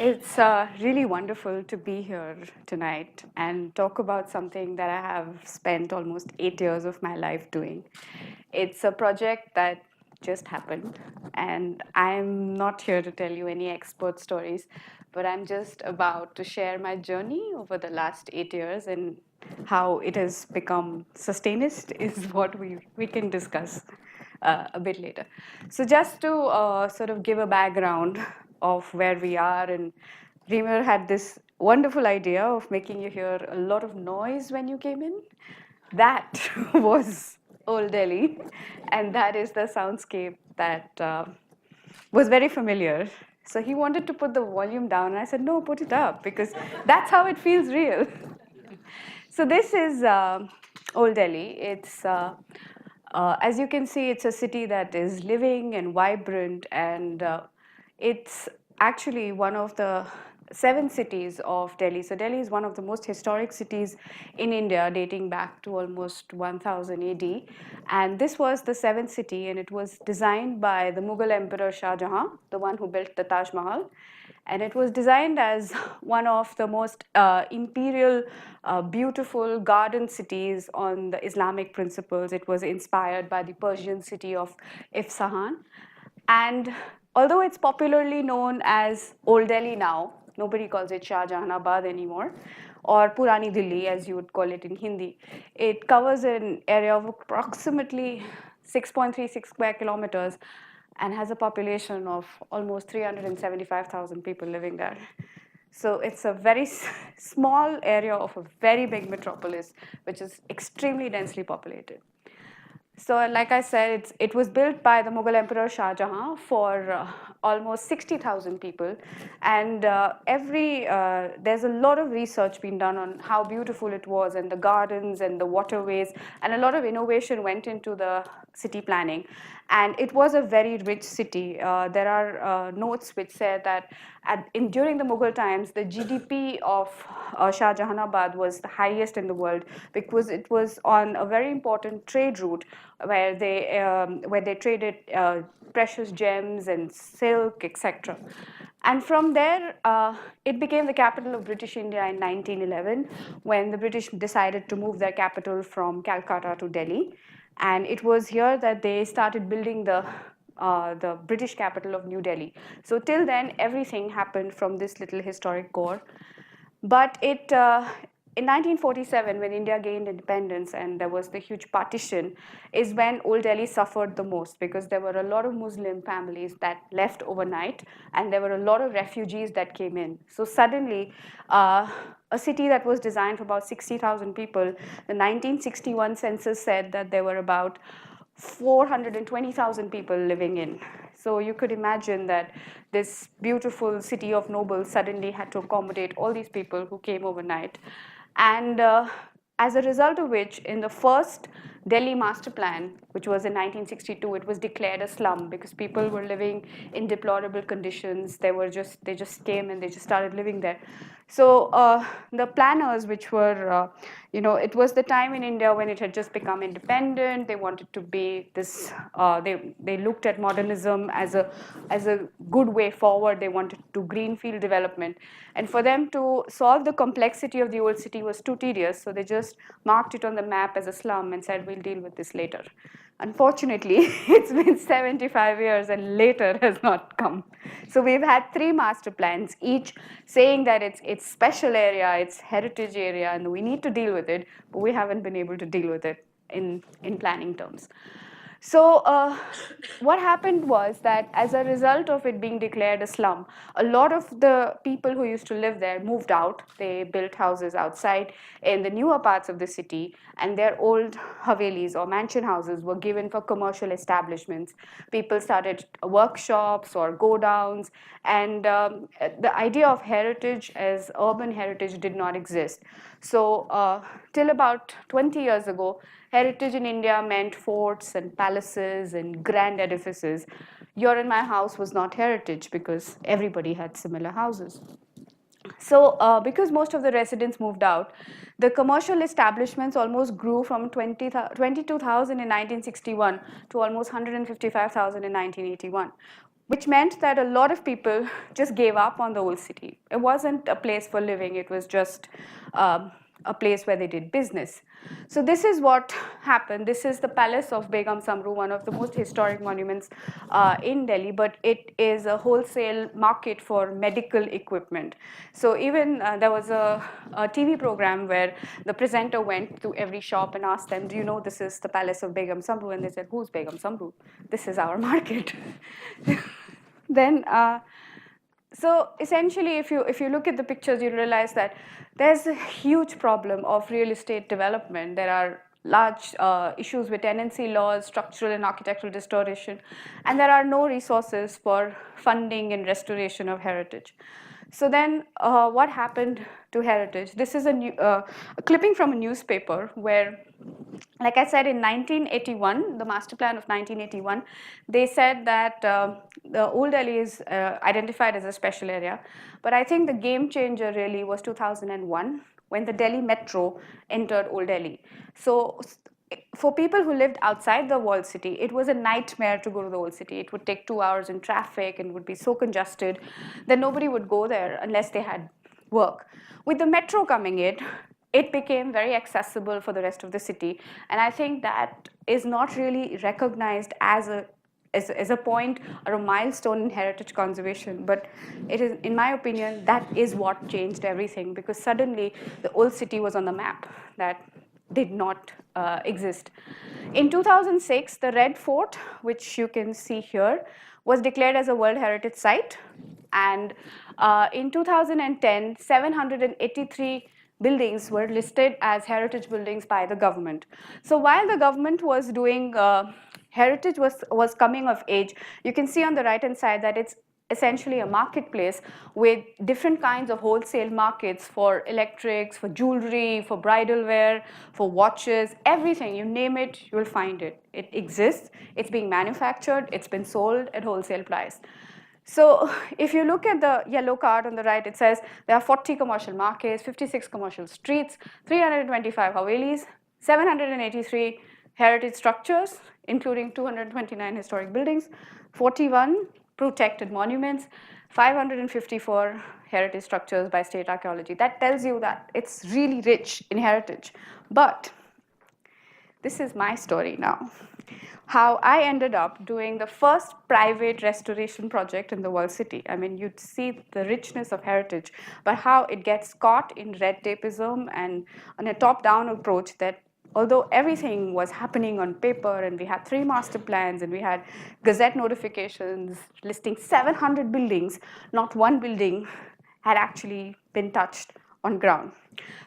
It's really wonderful to be here tonight and talk about something that I have spent almost 8 years of my life doing. It's a project that just happened, and I'm not here to tell you any expert stories, but I'm just about to share my journey over the last 8 years and how it has become sustainist is what we can discuss a bit later. So just to sort of give a background of where we are, and Remer had this wonderful idea of making you hear a lot of noise when you came in. That was Old Delhi, and that is the soundscape that was very familiar. So he wanted to put the volume down, and I said, no, put it up, because that's how it feels real. So this is Old Delhi. As you can see, it's a city that is living and vibrant, and it's actually one of the seven cities of Delhi. So Delhi is one of the most historic cities in India, dating back to almost 1000 AD. And this was the seventh city, and it was designed by the Mughal Emperor Shah Jahan, the one who built the Taj Mahal. And it was designed as one of the most imperial, beautiful garden cities on the Islamic principles. It was inspired by the Persian city of Isfahan. And although it's popularly known as Old Delhi now, nobody calls it Shah Jahanabad anymore, or Purani Delhi as you would call it in Hindi. It covers an area of approximately 6.36 square kilometers and has a population of almost 375,000 people living there. So it's a very small area of a very big metropolis, which is extremely densely populated. So, like I said, it was built by the Mughal Emperor Shah Jahan for almost 60,000 people. And there's a lot of research being done on how beautiful it was, and the gardens and the waterways, and a lot of innovation went into the city planning. And it was a very rich city. There are notes which say that during the Mughal times, the GDP of Shah Jahanabad was the highest in the world because it was on a very important trade route where they traded precious gems and silk, etc. And from there, it became the capital of British India in 1911 when the British decided to move their capital from Calcutta to Delhi. And it was here that they started building the British capital of New Delhi. So till then, everything happened from this little historic core. But in 1947, when India gained independence and there was the huge partition, is when Old Delhi suffered the most because there were a lot of Muslim families that left overnight, and there were a lot of refugees that came in. So suddenly, a city that was designed for about 60,000 people, the 1961 census said that there were about 420,000 people living in. So you could imagine that this beautiful city of nobles suddenly had to accommodate all these people who came overnight. And as a result of which, in the first Delhi master plan, which was in 1962, it was declared a slum because people were living in deplorable conditions. They just came and they just started living there. So the planners, which were, it was the time in India when it had just become independent. They wanted to be this. They looked at modernism as a good way forward. They wanted to do greenfield development, and for them to solve the complexity of the old city was too tedious. So they just marked it on the map as a slum and said, "We'll deal with this later." Unfortunately, it's been 75 years and later has not come. So we've had three master plans, each saying that it's special area, it's heritage area, and we need to deal with it, but we haven't been able to deal with it in planning terms. So what happened was that as a result of it being declared a slum, a lot of the people who used to live there moved out. They built houses outside in the newer parts of the city, and their old Havelis or mansion houses were given for commercial establishments. People started workshops or go downs, and the idea of heritage as urban heritage did not exist. So till about 20 years ago, heritage in India meant forts and palaces and grand edifices. Your and my house was not heritage because everybody had similar houses. So because most of the residents moved out, the commercial establishments almost grew from 22,000 in 1961 to almost 155,000 in 1981. which meant that a lot of people just gave up on the old city. It wasn't a place for living, it was just a place where they did business. So this is what happened. This is the Palace of Begum Samru, one of the most historic monuments in Delhi, but it is a wholesale market for medical equipment. So even there was a TV program where the presenter went to every shop and asked them, do you know this is the Palace of Begum Samru? And they said, who's Begum Samru? This is our market. Then, so essentially, if you look at the pictures, you realize that there's a huge problem of real estate development. There are large issues with tenancy laws, structural and architectural distortion, and there are no resources for funding and restoration of heritage. So then what happened to heritage? This is a clipping from a newspaper where, like I said, in 1981, the master plan of 1981, they said that the Old Delhi is identified as a special area. But I think the game changer really was 2001, when the Delhi Metro entered Old Delhi. So for people who lived outside the walled city, it was a nightmare to go to the old city. It would take 2 hours in traffic and would be so congested that nobody would go there unless they had work. With the metro coming in, it became very accessible for the rest of the city. And I think that is not really recognized as a point or a milestone in heritage conservation, but it is, in my opinion, that is what changed everything, because suddenly the old city was on the map that did not exist. In 2006, the Red Fort, which you can see here, was declared as a World Heritage Site. And in 2010, 783 buildings were listed as heritage buildings by the government. So while the government was doing, heritage was coming of age, you can see on the right-hand side that it's essentially a marketplace with different kinds of wholesale markets for electrics, for jewelry, for bridal wear, for watches, everything, you name it, you'll find it. It exists, it's being manufactured, it's been sold at wholesale price. So if you look at the yellow card on the right, it says there are 40 commercial markets, 56 commercial streets, 325 Havelis, 783 heritage structures, including 229 historic buildings, 41 protected monuments, 554 heritage structures by state archaeology. That tells you that it's really rich in heritage. But this is my story now. How I ended up doing the first private restoration project in the world city. I mean, you'd see the richness of heritage, but how it gets caught in red tapeism and on a top-down approach that although everything was happening on paper and we had 3 master plans and we had gazette notifications listing 700 buildings, not one building had actually been touched on ground.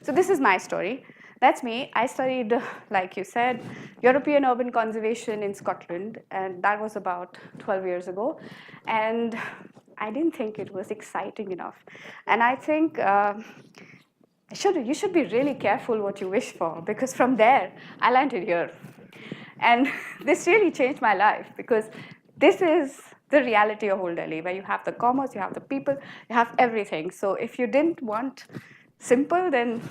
So this is my story. That's me. I studied, like you said, European urban conservation in Scotland, and that was about 12 years ago. And I didn't think it was exciting enough. And I think you should be really careful what you wish for, because from there, I landed here. And this really changed my life, because this is the reality of Old Delhi, where you have the commerce, you have the people, you have everything. So if you didn't want simple, then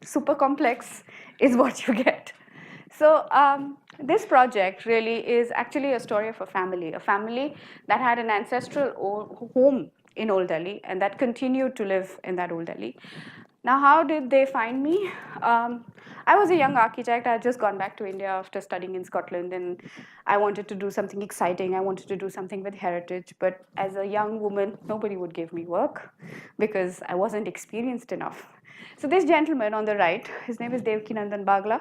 super complex is what you get. So this project really is actually a story of a family that had an ancestral home in Old Delhi and that continued to live in that Old Delhi. Now, how did they find me? I was a young architect. I had just gone back to India after studying in Scotland, and I wanted to do something exciting. I wanted to do something with heritage, but as a young woman, nobody would give me work because I wasn't experienced enough. So this gentleman on the right, his name is Devkinandan Bagla.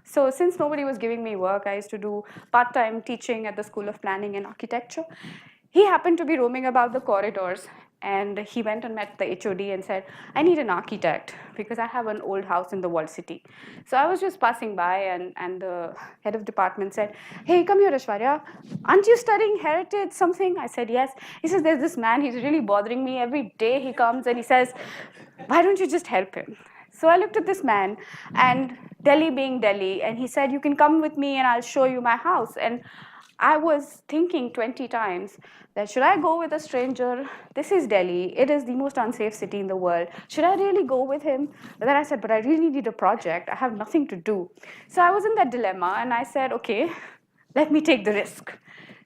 So since nobody was giving me work, I used to do part-time teaching at the School of Planning and Architecture. He happened to be roaming about the corridors, and he went and met the HOD and said, I need an architect because I have an old house in the walled city. So I was just passing by, and the head of department said, hey, come here, Aishwarya. Aren't you studying heritage something? I said, yes. He says, there's this man, he's really bothering me. Every day he comes and he says, why don't you just help him? So I looked at this man, and Delhi being Delhi, and he said, you can come with me and I'll show you my house. And I was thinking 20 times that should I go with a stranger? This is Delhi. It is the most unsafe city in the world. Should I really go with him? But then I said, but I really need a project. I have nothing to do. So I was in that dilemma, and I said, okay, let me take the risk.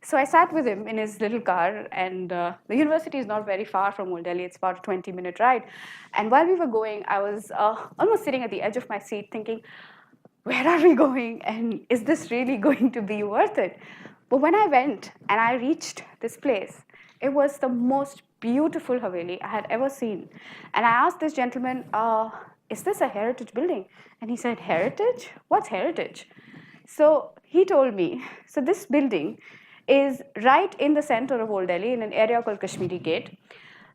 So I sat with him in his little car, and the university is not very far from Old Delhi. It's about a 20-minute ride. And while we were going, I was almost sitting at the edge of my seat thinking, where are we going? And is this really going to be worth it? But when I went and I reached this place, it was the most beautiful Haveli I had ever seen. And I asked this gentleman, is this a heritage building? And he said, heritage? What's heritage? So he told me, so this building is right in the center of Old Delhi in an area called Kashmiri Gate.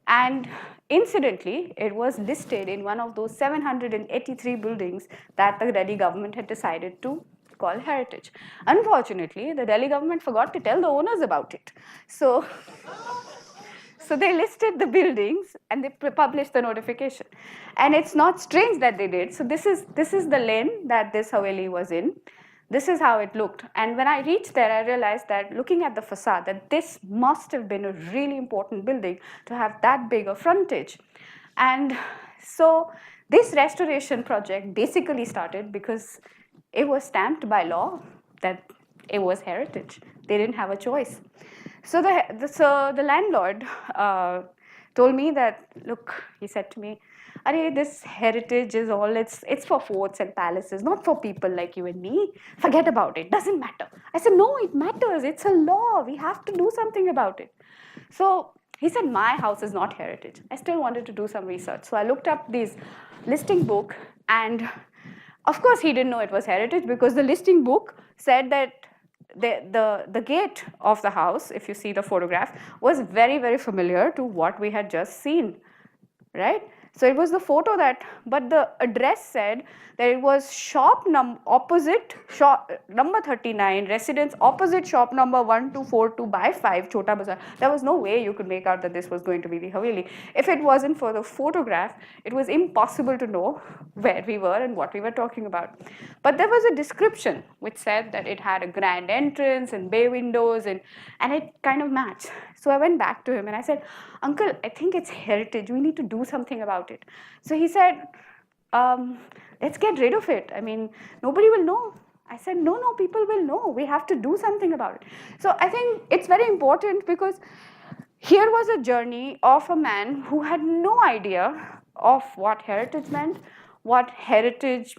And incidentally, it was listed in one of those 783 buildings that the Delhi government had decided to call heritage. Unfortunately, the Delhi government forgot to tell the owners about it. So they listed the buildings and they published the notification. And it's not strange that they did. So this is the lane that this Haveli was in. This is how it looked. And when I reached there, I realized that looking at the facade, that this must have been a really important building to have that big a frontage. And so this restoration project basically started because it was stamped by law that it was heritage. They didn't have a choice. So the landlord told me that, look, he said to me, Arey, this heritage is all, it's for forts and palaces, not for people like you and me. Forget about it, doesn't matter. I said, no, it matters, it's a law, we have to do something about it. So he said, my house is not heritage. I still wanted to do some research. So I looked up this listing book, and of course he didn't know it was heritage because the listing book said that the gate of the house, if you see the photograph, was very, very familiar to what we had just seen, right? So it was the photo that, but the address said that it was opposite shop number 39, residence opposite shop number 1242 by 5, Chota Bazaar. There was no way you could make out that this was going to be the Haveli. If it wasn't for the photograph, it was impossible to know where we were and what we were talking about. But there was a description which said that it had a grand entrance and bay windows, and it kind of matched. So I went back to him and I said, Uncle, I think it's heritage. We need to do something about it. So he said, let's get rid of it. I mean, nobody will know. I said, no, people will know. We have to do something about it. So I think it's very important because here was a journey of a man who had no idea of what heritage meant, what heritage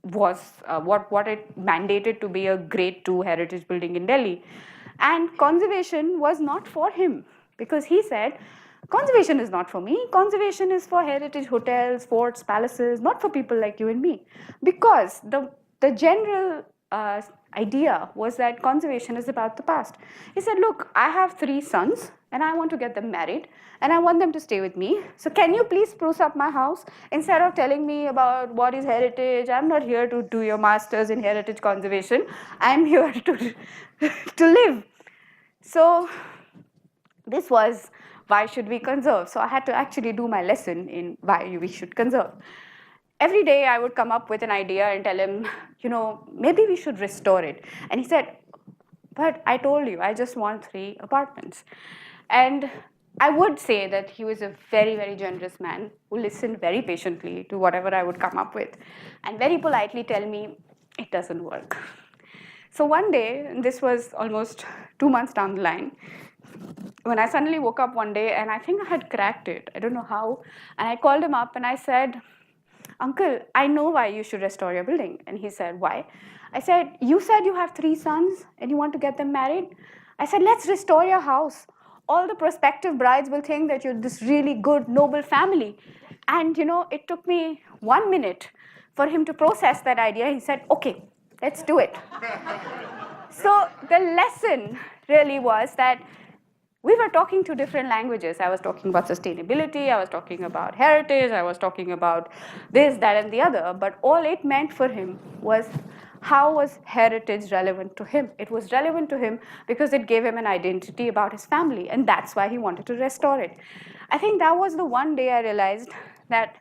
was, what it mandated to be a grade 2 heritage building in Delhi. And conservation was not for him because he said, conservation is not for me. Conservation is for heritage hotels, forts, palaces, not for people like you and me. Because the general idea was that conservation is about the past. He said, look, I have 3 sons and I want to get them married and I want them to stay with me. So can you please spruce up my house? Instead of telling me about what is heritage, I'm not here to do your masters in heritage conservation. I'm here to live. So this was, why should we conserve? So I had to actually do my lesson in why we should conserve. Every day I would come up with an idea and tell him, maybe we should restore it. And he said, but I told you, I just want 3 apartments. And I would say that he was a very, very generous man who listened very patiently to whatever I would come up with and very politely tell me, it doesn't work. So one day, and this was almost 2 months down the line, when I suddenly woke up one day and I think I had cracked it, I don't know how, and I called him up and I said, Uncle, I know why you should restore your building. And he said, why? I said, you said you have 3 sons and you want to get them married. I said, let's restore your house. All the prospective brides will think that you're this really good, noble family. And it took me 1 minute for him to process that idea. He said, okay, let's do it. So the lesson really was that we were talking 2 different languages. I was talking about sustainability, I was talking about heritage, I was talking about this, that, and the other. But all it meant for him was, how was heritage relevant to him? It was relevant to him because it gave him an identity about his family, and that's why he wanted to restore it. I think that was the one day I realized that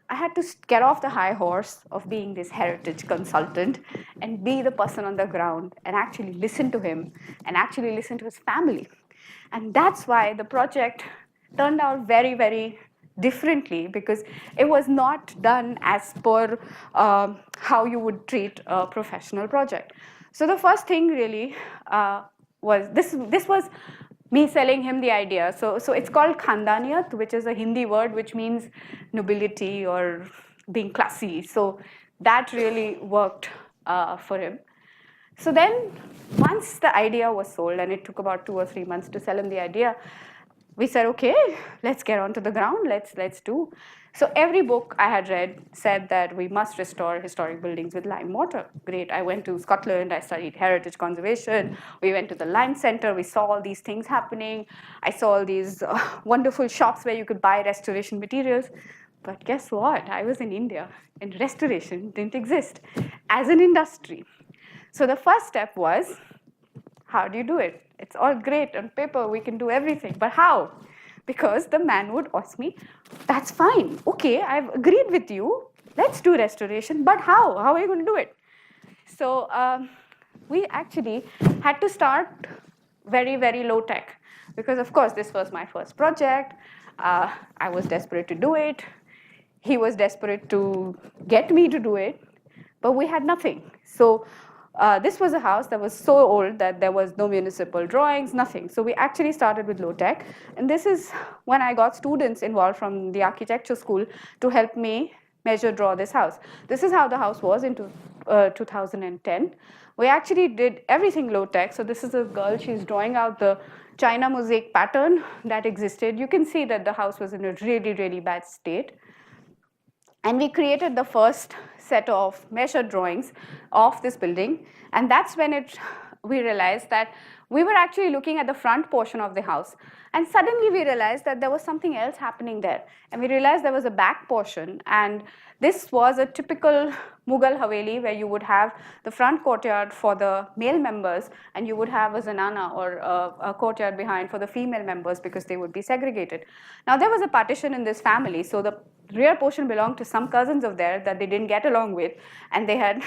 I had to get off the high horse of being this heritage consultant and be the person on the ground and actually listen to him and actually listen to his family. And that's why the project turned out very, very differently, because it was not done as per how you would treat a professional project. So the first thing really this was me selling him the idea. So it's called khandaniyat, which is a Hindi word which means nobility or being classy. So that really worked for him. So then, once the idea was sold, and it took about 2 or 3 months to sell him the idea, we said, okay, let's get onto the ground, let's do. So every book I had read said that we must restore historic buildings with lime mortar. Great, I went to Scotland, I studied heritage conservation, we went to the Lime Centre, we saw all these things happening, I saw all these wonderful shops where you could buy restoration materials. But guess what? I was in India, and restoration didn't exist as an industry. So the first step was, how do you do it? It's all great on paper, we can do everything, but how? Because the man would ask me, that's fine, okay, I've agreed with you, let's do restoration, but how? How are you going to do it? So we actually had to start very, very low tech, because of course this was my first project. I was desperate to do it. He was desperate to get me to do it, but we had nothing. So this was a house that was so old that there was no municipal drawings, nothing. So we actually started with low tech. And this is when I got students involved from the architecture school to help me measure, draw this house. This is how the house was in 2010. We actually did everything low tech. So this is a girl, she's drawing out the China mosaic pattern that existed. You can see that the house was in a really, really bad state. And we created the first set of measured drawings of this building. And that's when we realized that we were actually looking at the front portion of the house. And suddenly we realized that there was something else happening there. And we realized there was a back portion. And this was a typical Mughal Haveli, where you would have the front courtyard for the male members, and you would have a zanana or a courtyard behind for the female members, because they would be segregated. Now there was a partition in this family, so the rear portion belonged to some cousins of theirs that they didn't get along with, and they had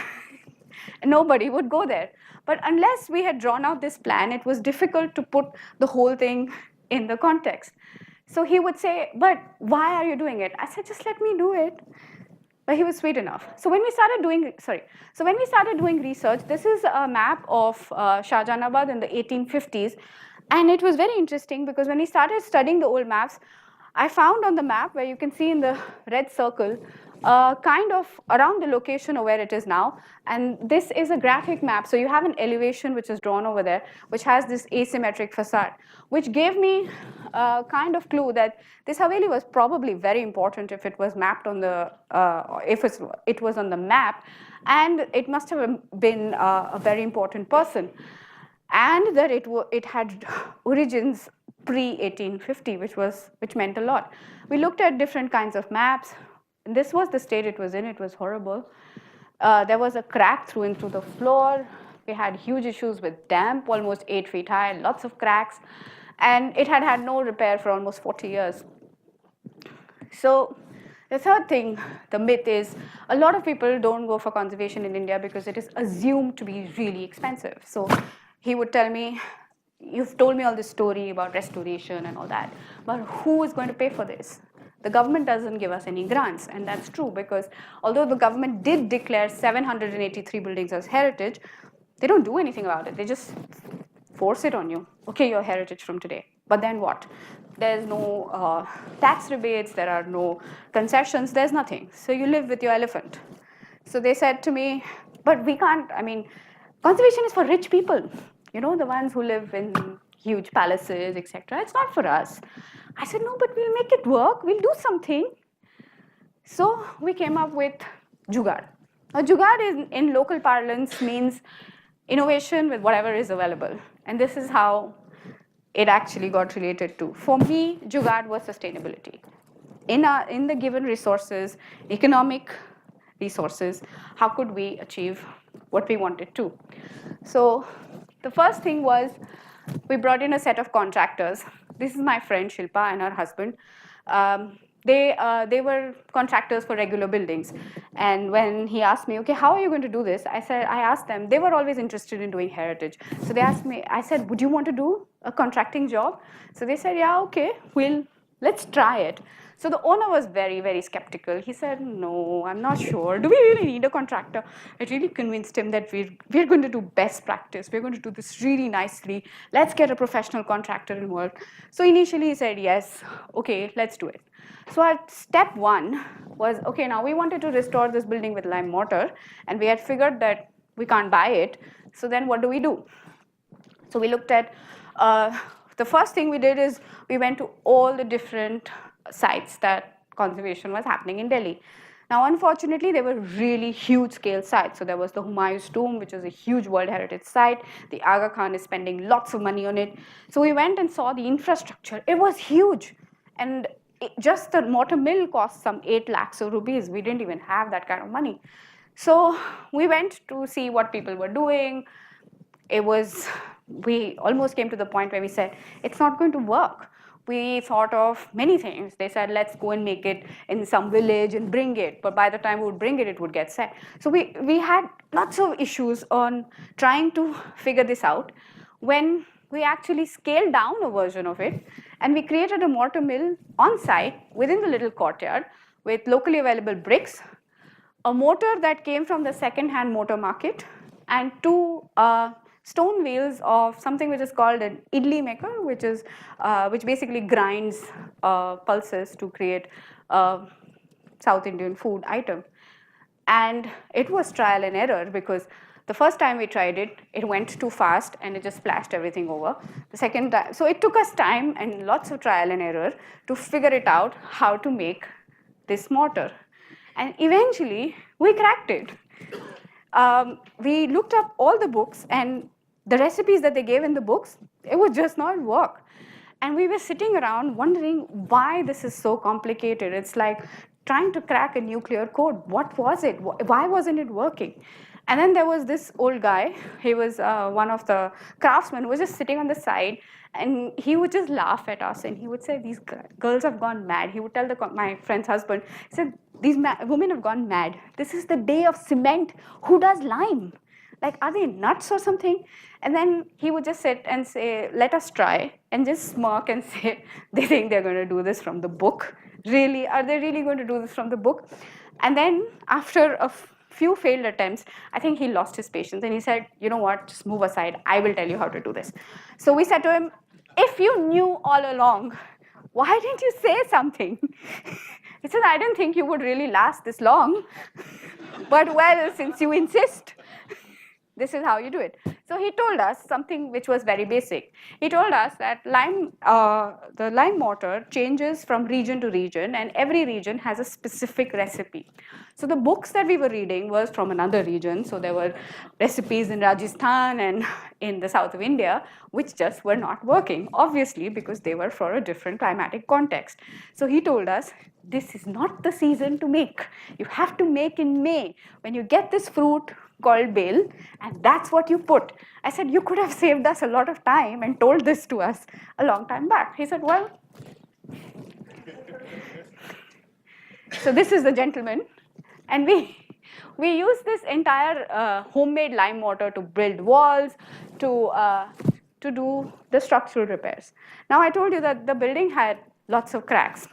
nobody would go there. But unless we had drawn out this plan, it was difficult to put the whole thing in the context. So he would say, but why are you doing it? I said, just let me do it. But he was sweet enough. So when we started doing research, this is a map of Shahjahanabad in the 1850s. And it was very interesting, because when we started studying the old maps, I found on the map, where you can see in the red circle, kind of around the location of where it is now. And this is a graphic map. So you have an elevation which is drawn over there, which has this asymmetric facade, which gave me a kind of clue that this Haveli was probably very important if it was mapped on the, if it was on the map. And it must have been a very important person. And that it had origins pre-1850, which meant a lot. We looked at different kinds of maps, and this was the state it was in. It was horrible. There was a crack through into the floor. We had huge issues with damp, almost 8 feet high, lots of cracks, and it had had no repair for almost 40 years. So the third thing, the myth is, a lot of people don't go for conservation in India because it is assumed to be really expensive. So he would tell me, you've told me all this story about restoration and all that, but who is going to pay for this? The government doesn't give us any grants, and that's true, because although the government did declare 783 buildings as heritage, they don't do anything about it. They just force it on you. Okay, you're heritage from today, but then what? There's no tax rebates, there are no concessions, there's nothing. So you live with your elephant. So they said to me, but we can't, conservation is for rich people. You know, the ones who live in huge palaces, etc. It's not for us. I said, no, but we'll make it work. We'll do something. So we came up with jugaad. Now, jugaad in local parlance means innovation with whatever is available. And this is how it actually got related to. For me, jugaad was sustainability. In the given resources, economic resources, how could we achieve what we wanted to? So the first thing was, we brought in a set of contractors. This is my friend Shilpa and her husband. They were contractors for regular buildings. And when he asked me, okay, how are you going to do this? I asked them, they were always interested in doing heritage. So they asked me, I said, would you want to do a contracting job? So they said, yeah, okay, let's try it. So the owner was very, very skeptical. He said, no, I'm not sure. Do we really need a contractor? I really convinced him that we're going to do best practice. We're going to do this really nicely. Let's get a professional contractor involved. So initially he said, yes, okay, let's do it. So our step one was, okay, now we wanted to restore this building with lime mortar, and we had figured that we can't buy it. So then what do we do? So we looked at, the first thing we did is we went to all the different sites that conservation was happening in Delhi. Now, unfortunately, they were really huge scale sites. So there was the Humayun's tomb, which is a huge World Heritage site. The Aga Khan is spending lots of money on it. So we went and saw the infrastructure. It was huge. And just the mortar mill cost some 8 lakhs of rupees. We didn't even have that kind of money. So we went to see what people were doing. We almost came to the point where we said, it's not going to work. We thought of many things. They said, let's go and make it in some village and bring it. But by the time we would bring it, it would get set. So we had lots of issues on trying to figure this out. When we actually scaled down a version of it, and we created a mortar mill on site within the little courtyard with locally available bricks, a mortar that came from the second-hand mortar market, and 2 stone wheels of something which is called an idli maker, which basically grinds pulses to create a South Indian food item. And it was trial and error, because the first time we tried it, it went too fast and it just splashed everything over. The second time, so it took us time and lots of trial and error to figure it out how to make this mortar. And eventually, we cracked it. We looked up all the books, and the recipes that they gave in the books, it would just not work. And we were sitting around wondering why this is so complicated. It's like trying to crack a nuclear code. What was it? Why wasn't it working? And then there was this old guy. He was one of the craftsmen who was just sitting on the side, and he would just laugh at us, and he would say, these girls have gone mad. He would tell my friend's husband, he said, these women have gone mad. This is the day of cement. Who does lime? Like, are they nuts or something? And then he would just sit and say, let us try, and just smirk and say, they think they're going to do this from the book. Really? Are they really going to do this from the book? And then after a few failed attempts, I think he lost his patience, and he said, you know what, just move aside. I will tell you how to do this. So we said to him, if you knew all along, why didn't you say something? He said, I didn't think you would really last this long. But well, since you insist, this is how you do it. So he told us something which was very basic. He told us that the lime mortar changes from region to region, and every region has a specific recipe. So the books that we were reading was from another region. So there were recipes in Rajasthan and in the south of India, which just were not working, obviously, because they were for a different climatic context. So he told us, this is not the season to make. You have to make in May, when you get this fruit called bale, and that's what you put. I said, you could have saved us a lot of time and told this to us a long time back. He said, well, so this is the gentleman, and we use this entire homemade lime mortar to build walls, to do the structural repairs. Now, I told you that the building had lots of cracks.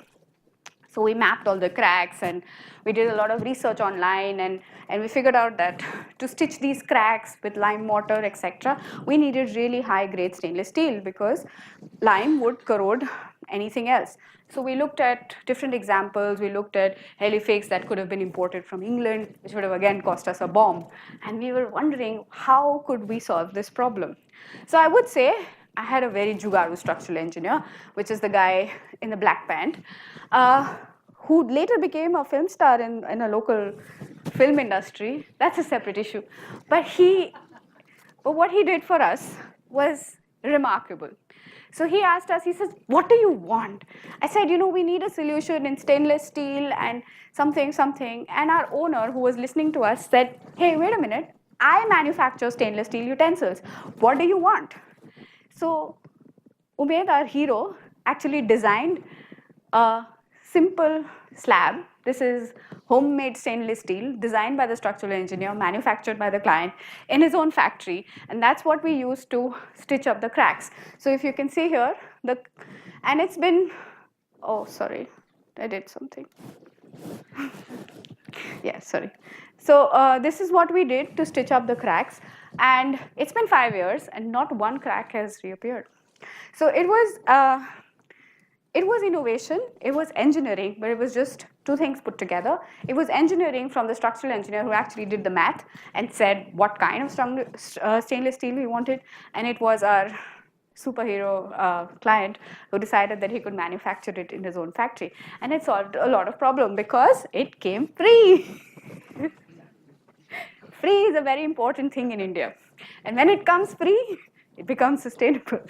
So we mapped all the cracks, and we did a lot of research online, and we figured out that to stitch these cracks with lime mortar, etc., we needed really high-grade stainless steel, because lime would corrode anything else. So we looked at different examples. We looked at helifax that could have been imported from England, which would have again cost us a bomb. And we were wondering, how could we solve this problem? So I would say I had a very jugaru structural engineer, which is the guy in the black pant, who later became a film star in a local film industry. That's a separate issue. But what he did for us was remarkable. So he asked us, he says, what do you want? I said, we need a solution in stainless steel and something. And our owner, who was listening to us, said, hey, wait a minute. I manufacture stainless steel utensils. What do you want? So Umaid, our hero, actually designed a simple slab. This is homemade stainless steel, designed by the structural engineer, manufactured by the client in his own factory. And that's what we use to stitch up the cracks. So if you can see here, and it's been, oh, sorry. I did something. Yeah, sorry. So this is what we did to stitch up the cracks, and it's been 5 years, and not one crack has reappeared. So it was innovation, it was engineering, but it was just two things put together. It was engineering from the structural engineer who actually did the math and said what kind of stainless steel we wanted, and it was our superhero client who decided that he could manufacture it in his own factory. And it solved a lot of problem because it came free. Free is a very important thing in India. And when it comes free, it becomes sustainable.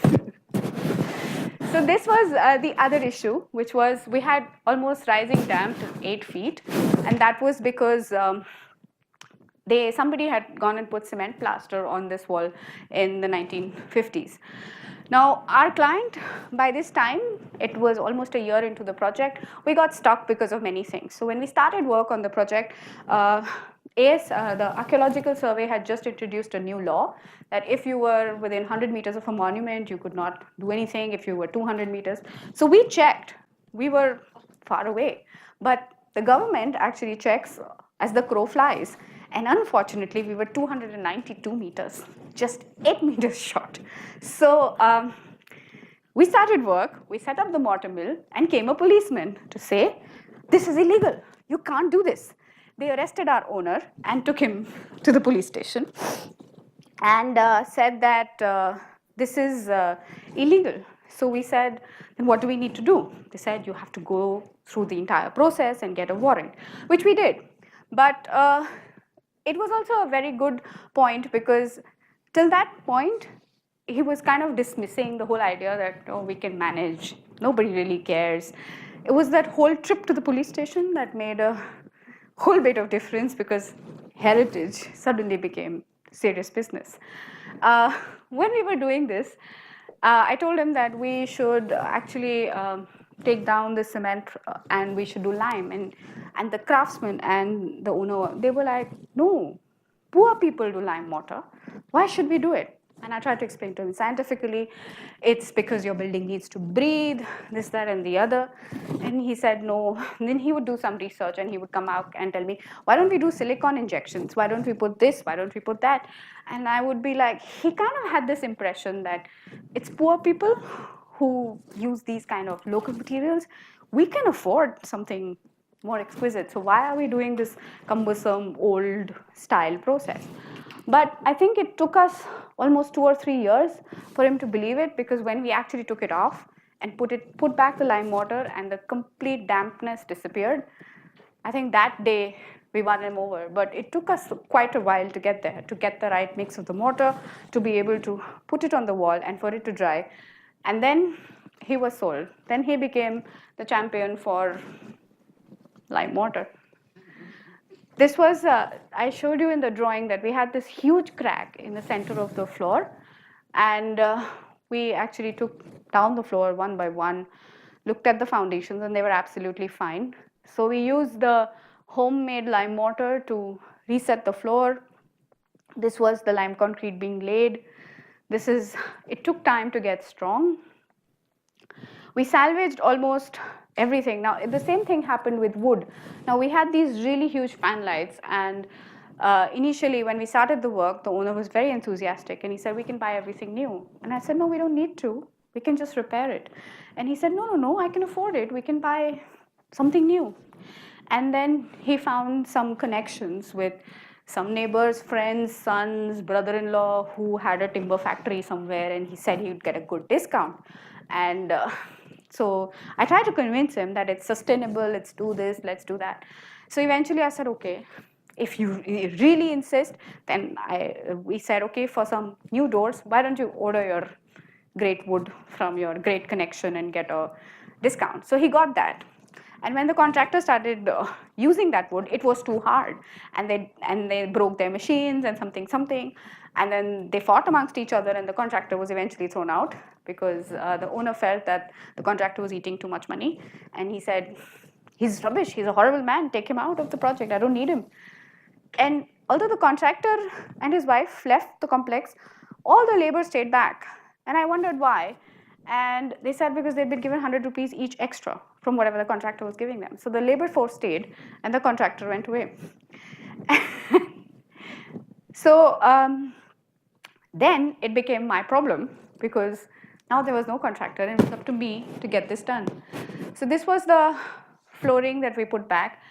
So this was the other issue, which was we had almost rising dam to 8 feet, and that was because somebody had gone and put cement plaster on this wall in the 1950s. Now, our client, by this time, it was almost a year into the project, we got stuck because of many things. So when we started work on the project, the archaeological survey had just introduced a new law that if you were within 100 meters of a monument, you could not do anything if you were 200 meters. So we checked. We were far away. But the government actually checks as the crow flies. And unfortunately, we were 292 meters, just 8 meters short. So we started work, we set up the mortar mill, and came a policeman to say, this is illegal, you can't do this. They arrested our owner and took him to the police station and said that this is illegal. So we said, then what do we need to do? They said, you have to go through the entire process and get a warrant, which we did. But it was also a very good point because till that point, he was kind of dismissing the whole idea that, oh, we can manage, nobody really cares. It was that whole trip to the police station that made a whole bit of difference because heritage suddenly became serious business. When we were doing this, I told him that we should actually take down the cement and we should do lime. And the craftsman and the owner, they were like, no, poor people do lime mortar. Why should we do it? And I tried to explain to him scientifically, it's because your building needs to breathe, this, that, and the other. And he said no. And then he would do some research and he would come out and tell me, why don't we do silicone injections? Why don't we put this? Why don't we put that? And I would be like, he kind of had this impression that it's poor people who use these kind of local materials. We can afford something more exquisite. So why are we doing this cumbersome old style process? But I think it took us almost 2 or 3 years for him to believe it, because when we actually took it off and put back the lime mortar and the complete dampness disappeared, I think that day we won him over. But it took us quite a while to get there, to get the right mix of the mortar, to be able to put it on the wall and for it to dry. And then he was sold. Then he became the champion for lime mortar. This was, I showed you in the drawing that we had this huge crack in the center of the floor, and we actually took down the floor one by one, looked at the foundations, and they were absolutely fine. So we used the homemade lime mortar to reset the floor. This was the lime concrete being laid. It took time to get strong. We salvaged almost everything. Now, the same thing happened with wood. Now, we had these really huge fan lights, and initially, when we started the work, the owner was very enthusiastic, and he said, we can buy everything new. And I said, no, we don't need to. We can just repair it. And he said, no, I can afford it. We can buy something new. And then he found some connections with some neighbors, friends, sons, brother-in-law who had a timber factory somewhere, and he said he would get a good discount. And so I tried to convince him that it's sustainable, let's do this, let's do that. So eventually I said, okay, if you really insist, then we said, okay, for some new doors, why don't you order your great wood from your great connection and get a discount? So he got that. And when the contractor started using that wood, it was too hard. And they broke their machines and something. And then they fought amongst each other, and the contractor was eventually thrown out because the owner felt that the contractor was eating too much money. And he said, he's rubbish, he's a horrible man, take him out of the project, I don't need him. And although the contractor and his wife left the complex, all the labor stayed back. And I wondered why. And they said because they'd been given 100 rupees each extra from whatever the contractor was giving them. So the labor force stayed and the contractor went away. So then it became my problem because now there was no contractor and it was up to me to get this done. So this was the flooring that we put back.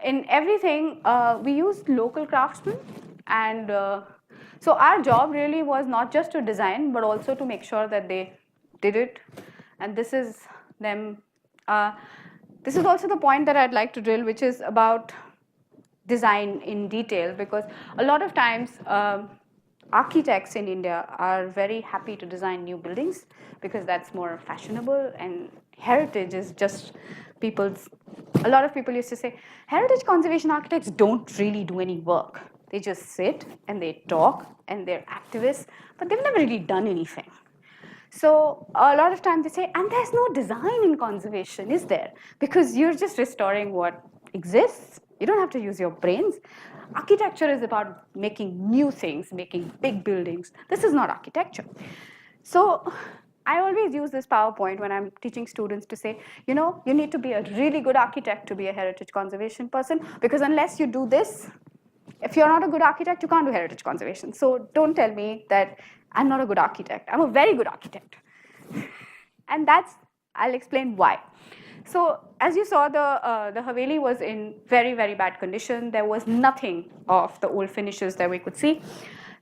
In everything, we used local craftsmen, and so our job really was not just to design but also to make sure that they did it. And this is them. This is also the point that I'd like to drill, which is about design in detail, because a lot of times architects in India are very happy to design new buildings because that's more fashionable, and heritage is just people's. A lot of people used to say heritage conservation architects don't really do any work. They just sit and they talk and they're activists, but they've never really done anything. So a lot of times they say, and there's no design in conservation, is there? Because you're just restoring what exists. You don't have to use your brains. Architecture is about making new things, making big buildings. This is not architecture. So I always use this PowerPoint when I'm teaching students to say, you know, you need to be a really good architect to be a heritage conservation person, because unless you do this, if you're not a good architect, you can't do heritage conservation. So don't tell me that I'm not a good architect. I'm a very good architect. And I'll explain why. So as you saw, the Haveli was in very, very bad condition. There was nothing of the old finishes that we could see.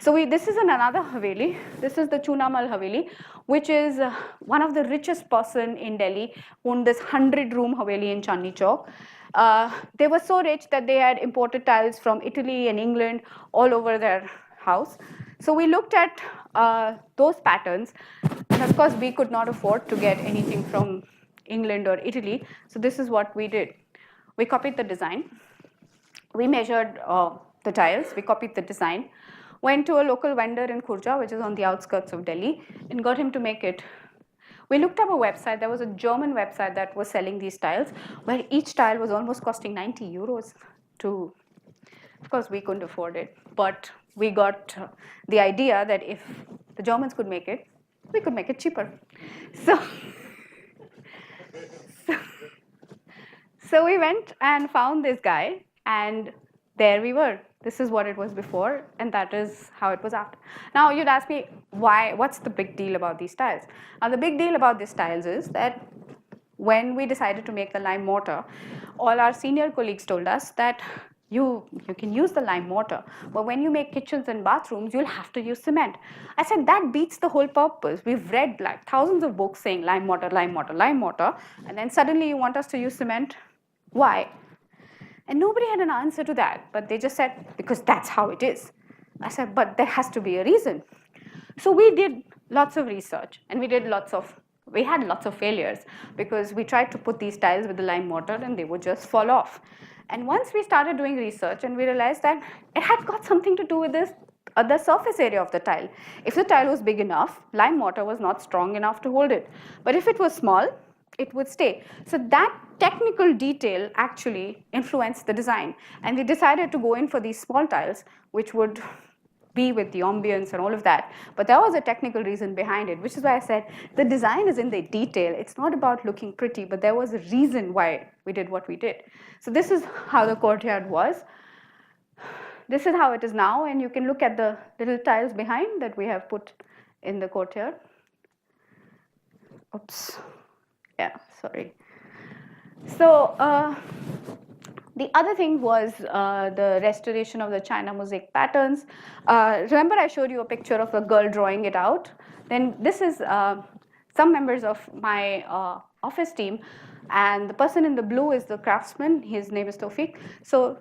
So this is another Haveli. This is the Chunamal Haveli, which is one of the richest person in Delhi, owned this 100-room Haveli in Chandni Chowk. They were so rich that they had imported tiles from Italy and England all over their house. So we looked at those patterns, and of course we could not afford to get anything from England or Italy. So this is what we did. We copied the design. We measured the tiles. We copied the design. Went to a local vendor in Khurja, which is on the outskirts of Delhi, and got him to make it. We looked up a website. There was a German website that was selling these tiles, where each tile was almost costing 90 euros to, of course, we couldn't afford it. But we got the idea that if the Germans could make it, we could make it cheaper. So we went and found this guy, and there we were. This is what it was before, and that is how it was after. Now you'd ask me, what's the big deal about these tiles? Now the big deal about these tiles is that when we decided to make the lime mortar, all our senior colleagues told us that you can use the lime mortar, but when you make kitchens and bathrooms, you'll have to use cement. I said, that beats the whole purpose. We've read like thousands of books saying lime mortar, lime mortar, lime mortar, and then suddenly you want us to use cement? Why? And nobody had an answer to that, but they just said, because that's how it is. I said, but there has to be a reason. So we did lots of research, and we had lots of failures, because we tried to put these tiles with the lime mortar and they would just fall off. And once we started doing research, and we realized that it had got something to do with this the surface area of the tile. If the tile was big enough, lime mortar was not strong enough to hold it. But if it was small, it would stay. So that technical detail actually influenced the design. And we decided to go in for these small tiles, which would be with the ambience and all of that. But there was a technical reason behind it, which is why I said the design is in the detail. It's not about looking pretty, but there was a reason why we did what we did. So this is how the courtyard was. This is how it is now, and you can look at the little tiles behind that we have put in the courtyard. Oops. Yeah, sorry. So the other thing was the restoration of the China mosaic patterns. Remember I showed you a picture of a girl drawing it out? Then this is some members of my office team, and the person in the blue is the craftsman. His name is Tawfiq. So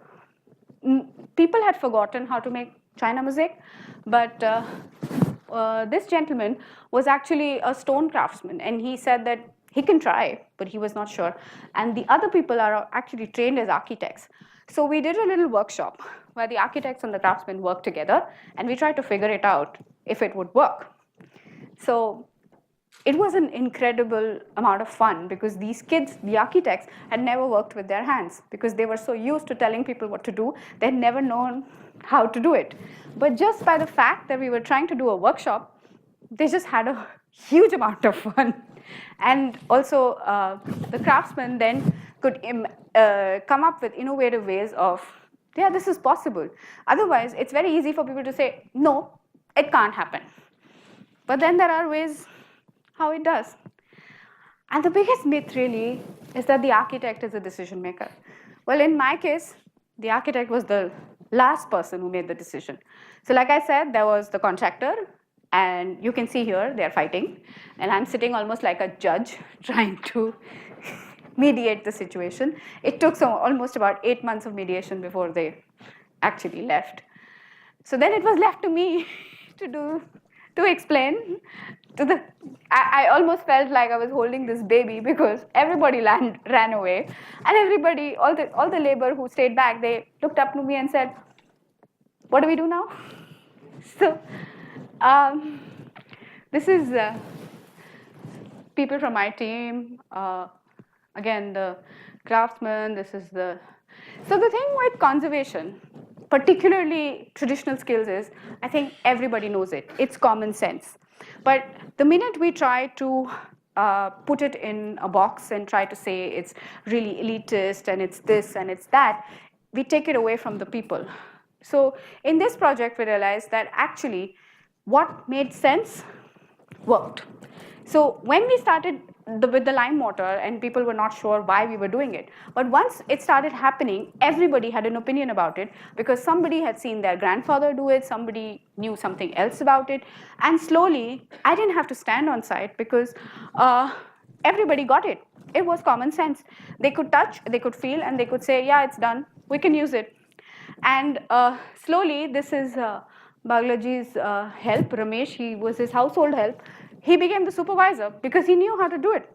people had forgotten how to make China mosaic, but this gentleman was actually a stone craftsman, and he said that he can try, but he was not sure. And the other people are actually trained as architects. So we did a little workshop where the architects and the craftsmen worked together, and we tried to figure it out if it would work. So it was an incredible amount of fun, because these kids, the architects, had never worked with their hands because they were so used to telling people what to do, they had never known how to do it. But just by the fact that we were trying to do a workshop, they just had a huge amount of fun. And also, the craftsman then could come up with innovative ways of, yeah, this is possible. Otherwise, it's very easy for people to say, no, it can't happen. But then there are ways how it does. And the biggest myth really is that the architect is a decision maker. Well, in my case, the architect was the last person who made the decision. So like I said, there was the contractor, and you can see here they're fighting, and I'm sitting almost like a judge trying to mediate the situation. It took almost about 8 months of mediation before they actually left. So then it was left to me to explain to the. I almost felt like I was holding this baby because everybody ran away, and everybody, all the labor who stayed back, they looked up to me and said, "What do we do now?" So this is people from my team. Again, the craftsman. This is the. So the thing with conservation, particularly traditional skills, is I think everybody knows it. It's common sense. But the minute we try to put it in a box and try to say it's really elitist and it's this and it's that, we take it away from the people. So in this project, we realized that actually what made sense worked. So when we started with the lime mortar, and people were not sure why we were doing it, but once it started happening, everybody had an opinion about it because somebody had seen their grandfather do it, somebody knew something else about it, and slowly I didn't have to stand on site because everybody got it. It was common sense. They could touch, they could feel, and they could say, yeah, it's done, we can use it. And slowly, this is Baglaji's help, Ramesh, he was his household help. He became the supervisor because he knew how to do it.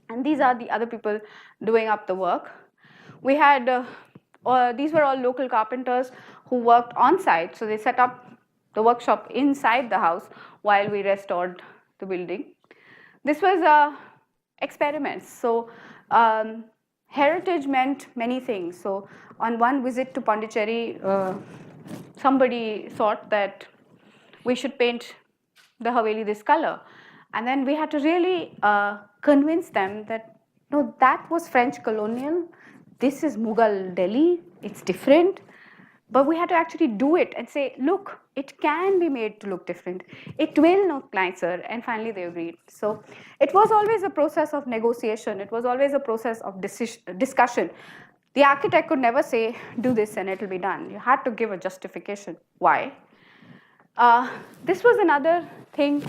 And these are the other people doing up the work. We had, these were all local carpenters who worked on site. So they set up the workshop inside the house while we restored the building. This was experiments. So heritage meant many things. So on one visit to Pondicherry, somebody thought that we should paint the Haveli this color. And then we had to really convince them that, no, that was French colonial, this is Mughal Delhi, it's different. But we had to actually do it and say, look, it can be made to look different. It will look nicer. And finally they agreed. So it was always a process of negotiation. It was always a process of discussion. The architect could never say, do this and it'll be done. You had to give a justification. Why? This was another thing.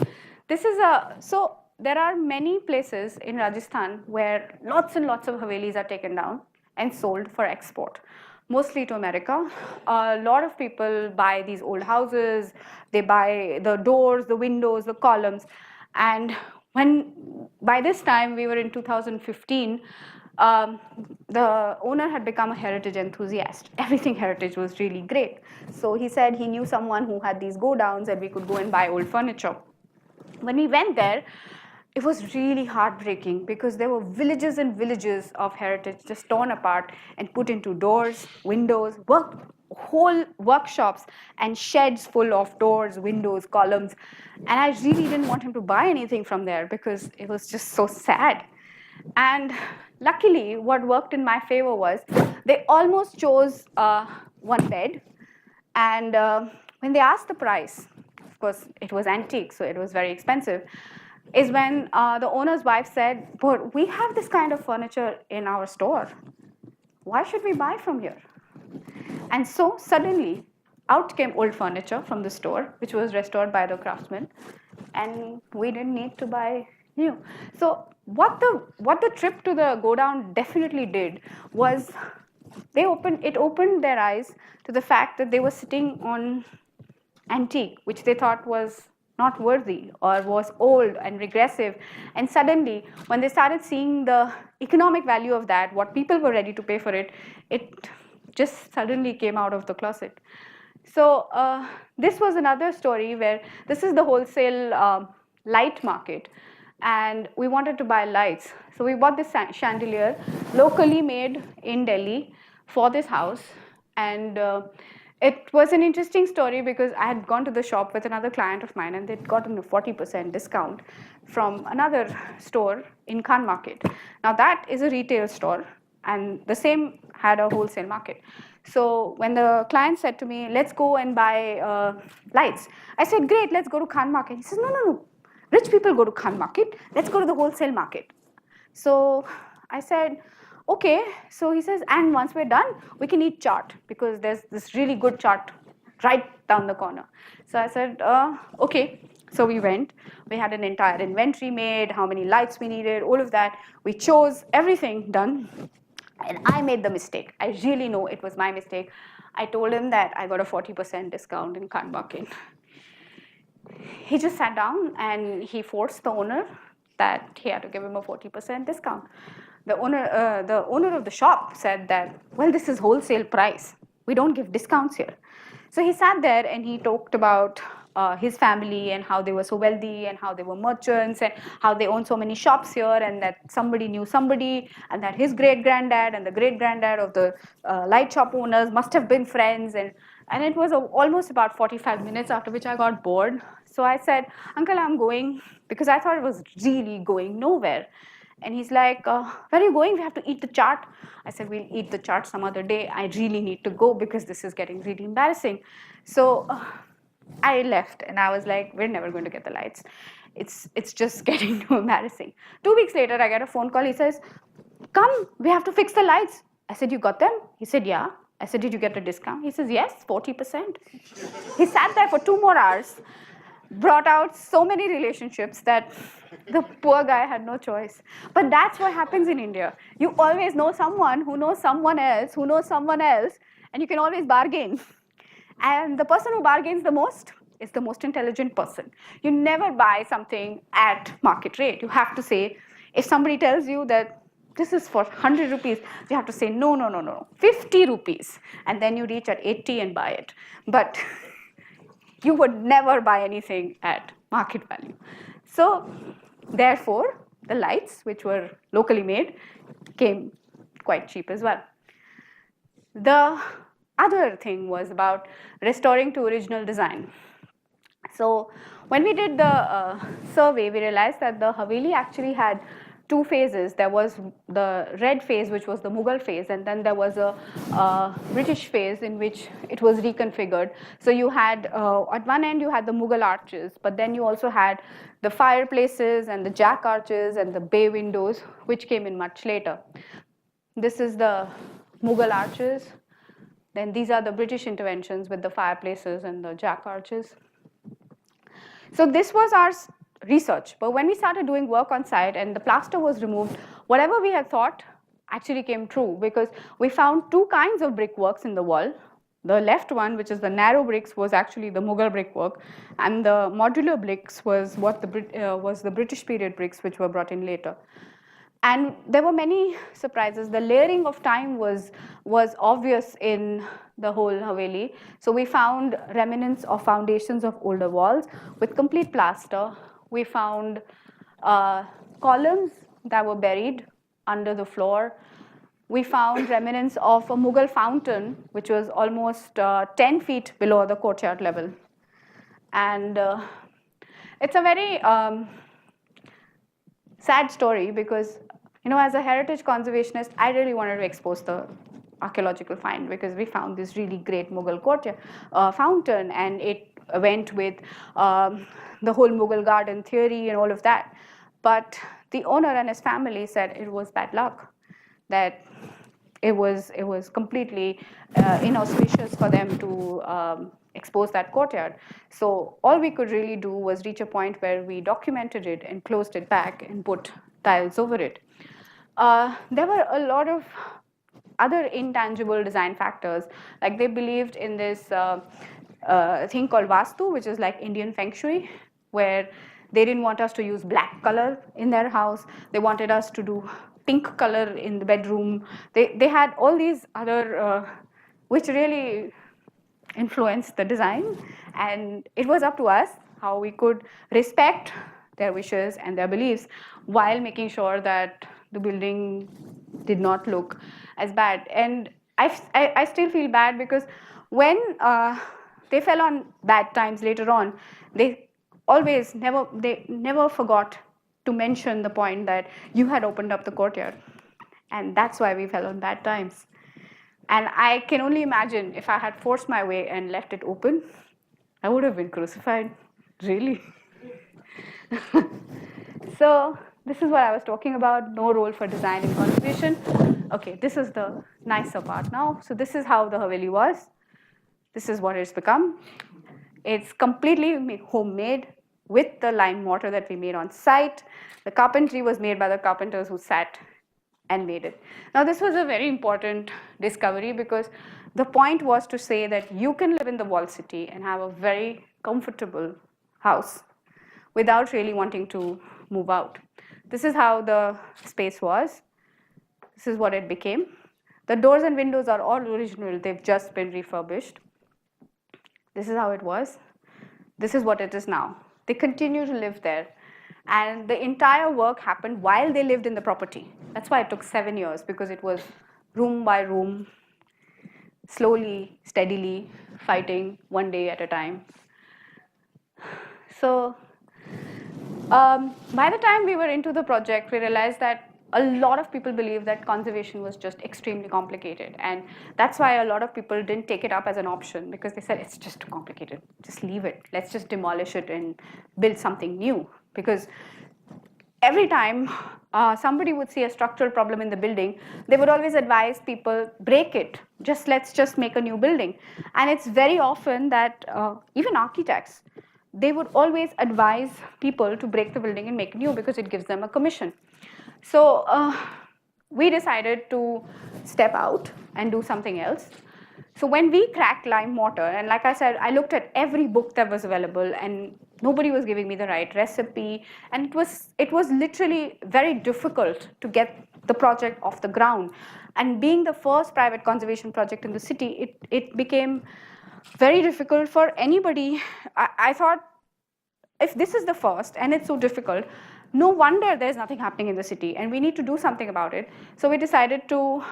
This is so there are many places in Rajasthan where lots and lots of Havelis are taken down and sold for export, mostly to America. A lot of people buy these old houses, they buy the doors, the windows, the columns. And by this time, we were in 2015, the owner had become a heritage enthusiast. Everything heritage was really great. So he said he knew someone who had these go-downs and we could go and buy old furniture. When we went there, it was really heartbreaking because there were villages and villages of heritage just torn apart and put into doors, windows, whole workshops and sheds full of doors, windows, columns. And I really didn't want him to buy anything from there because it was just so sad. And luckily, what worked in my favor was they almost chose one bed. And when they asked the price, of course, it was antique, so it was very expensive, is when the owner's wife said, but we have this kind of furniture in our store. Why should we buy from here? And so suddenly, out came old furniture from the store, which was restored by the craftsman, and we didn't need to buy new. So what the trip to the go-down definitely did was it opened their eyes to the fact that they were sitting on antique, which they thought was not worthy or was old and regressive. And suddenly, when they started seeing the economic value of that, what people were ready to pay for it, it just suddenly came out of the closet. So this was another story where this is the wholesale light market. And we wanted to buy lights. So we bought this chandelier, locally made in Delhi for this house. And It was an interesting story because I had gone to the shop with another client of mine and they'd gotten a 40% discount from another store in Khan Market. Now that is a retail store and the same had a wholesale market. So when the client said to me, let's go and buy lights, I said, great, let's go to Khan Market. He says, no, rich people go to Khan Market, let's go to the wholesale market. So I said, okay. So he says, and once we're done, we can eat chaat because there's this really good chaat right down the corner. So I said, okay. So we went. We had an entire inventory made, how many lights we needed, all of that. We chose everything done. And I made the mistake. I really know it was my mistake. I told him that I got a 40% discount in Khan Market. He just sat down and he forced the owner that he had to give him a 40% discount. The owner of the shop said that, well, this is wholesale price. We don't give discounts here. So he sat there and he talked about his family and how they were so wealthy and how they were merchants and how they own so many shops here and that somebody knew somebody and that his great-granddad and the great-granddad of the light shop owners must have been friends. And it was almost about 45 minutes, after which I got bored. So I said, Uncle, I'm going, because I thought it was really going nowhere. And he's like, where are you going? We have to eat the chaat. I said, we'll eat the chaat some other day. I really need to go because this is getting really embarrassing. So I left and I was like, we're never going to get the lights. It's just getting too embarrassing. 2 weeks later, I get a phone call. He says, come, we have to fix the lights. I said, you got them? He said, yeah. I said, did you get the discount? He says, yes, 40%. He sat there for 2 more hours, brought out so many relationships that the poor guy had no choice. But that's what happens in India. You always know someone who knows someone else, who knows someone else, and you can always bargain. And the person who bargains the most is the most intelligent person. You never buy something at market rate. You have to say, if somebody tells you that this is for 100 rupees, you have to say, no, 50 rupees. And then you reach at 80 and buy it. But you would never buy anything at market value. So therefore, the lights, which were locally made, came quite cheap as well. The other thing was about restoring to original design. So when we did the survey, we realized that the Haveli actually had 2 phases. There was the red phase, which was the Mughal phase, and then there was a British phase in which it was reconfigured. So you had, at one end, you had the Mughal arches, but then you also had the fireplaces and the jack arches and the bay windows, which came in much later. This is the Mughal arches. Then these are the British interventions with the fireplaces and the jack arches. So this was our research. But when we started doing work on site and the plaster was removed, whatever we had thought actually came true, because we found 2 kinds of brickworks in the wall. The left one, which is the narrow bricks, was actually the Mughal brickwork, and the modular bricks was what was the British period bricks, which were brought in later. And there were many surprises. The layering of time was obvious in the whole Haveli. So we found remnants of foundations of older walls with complete plaster. We found columns that were buried under the floor. We found remnants of a Mughal fountain, which was almost 10 feet below the courtyard level. And it's a very sad story because, as a heritage conservationist, I really wanted to expose the archaeological find because we found this really great Mughal courtyard fountain, and it went with the whole Mughal garden theory and all of that. But the owner and his family said it was bad luck, that it was completely inauspicious for them to expose that courtyard. So all we could really do was reach a point where we documented it and closed it back and put tiles over it. There were a lot of other intangible design factors, like they believed in this thing called Vastu, which is like Indian Feng Shui, where they didn't want us to use black color in their house. They wanted us to do pink color in the bedroom. They had all these other, which really influenced the design. And it was up to us how we could respect their wishes and their beliefs while making sure that the building did not look as bad. And I still feel bad because when they fell on bad times later on, they never forgot to mention the point that you had opened up the courtyard, and that's why we fell on bad times. And I can only imagine if I had forced my way and left it open, I would have been crucified, really. So this is what I was talking about, no role for design in conservation. Okay, this is the nicer part now. So this is how the Haveli was. This is what it's become. It's completely homemade with the lime mortar that we made on site. The carpentry was made by the carpenters who sat and made it. Now this was a very important discovery because the point was to say that you can live in the walled city and have a very comfortable house without really wanting to move out. This is how the space was. This is what it became. The doors and windows are all original. They've just been refurbished. This is how it was. This is what it is now. They continue to live there. And the entire work happened while they lived in the property. That's why it took 7 years, because it was room by room, slowly, steadily, fighting one day at a time. So by the time we were into the project, we realized that a lot of people believed that conservation was just extremely complicated. And that's why a lot of people didn't take it up as an option, because they said, it's just too complicated. Just leave it. Let's just demolish it and build something new. Because every time somebody would see a structural problem in the building, they would always advise people, break it. Let's just make a new building. And it's very often that even architects, they would always advise people to break the building and make new because it gives them a commission. So we decided to step out and do something else. So when we cracked lime mortar, and like I said, I looked at every book that was available and nobody was giving me the right recipe, and it was literally very difficult to get the project off the ground. And being the first private conservation project in the city, it became very difficult for anybody. I thought, if this is the first and it's so difficult, no wonder there's nothing happening in the city, and we need to do something about it. So we decided to